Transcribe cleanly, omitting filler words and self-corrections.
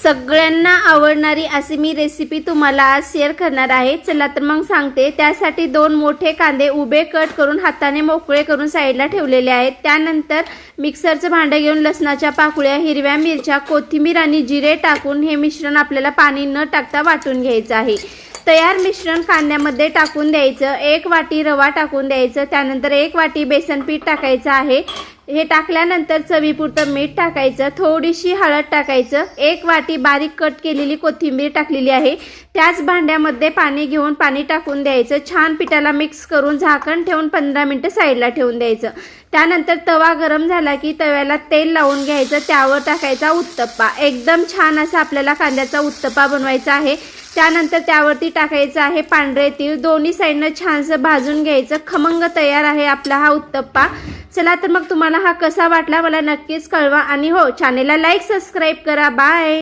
सगळ्यांना आवडणारी अशी मी रेसिपी तुम्हाला आज शेअर करणार आहे। चला तर मग सांगते। त्यासाठी 2 मोठे कांदे उभे कट करून हाताने मोकळे करून साईडला ठेवलेले आहेत। त्यानंतर मिक्सरचं भांडं घेऊन लसणाच्या पाकळ्या, हिरव्या मिरच्या, कोथिंबीर आणि जिरे टाकून हे मिश्रण आपल्याला पाणी न टाकता वाटून घ्यायचं आहे। तयार मिश्रण कांद्यामध्ये टाकून द्यायचं। 1 वाटी रवा टाकून द्यायचं। त्यानंतर 1 वाटी बेसन पीठ टाकायचं आहे। हे टाकल्यानंतर चवीपुरतं मीठ टाकायचं, थोडीशी हळद टाकायचं, 1 वाटी बारीक कट केलेली कोथिंबीर टाकलेली आहे। त्याच भांड्यामध्ये पाणी घेऊन पाणी टाकून द्यायचं। छान पिठाला मिक्स करून झाकण ठेवून 15 मिनिटं साईडला ठेवून द्यायचं। त्यानंतर तवा गरम झाला की तव्याला तेल लावून घ्यायचं, त्यावर टाकायचा उत्तप्पा। एकदम छान असा आपल्याला कांद्याचा उत्तप्पा बनवायचा आहे। त्यानंतर त्यावरती टाकायचं आहे पांढरे तीळ, दोन्ही साईडनं छानसं भाजून घ्यायचं। खमंग तयार आहे आपला हा उत्तप्पा। चला तर मग तुम्हाला हा कसा वाटला मला नक्कीच कळवा आणि हो, चॅनेलला लाईक सबस्क्राईब करा। बाय।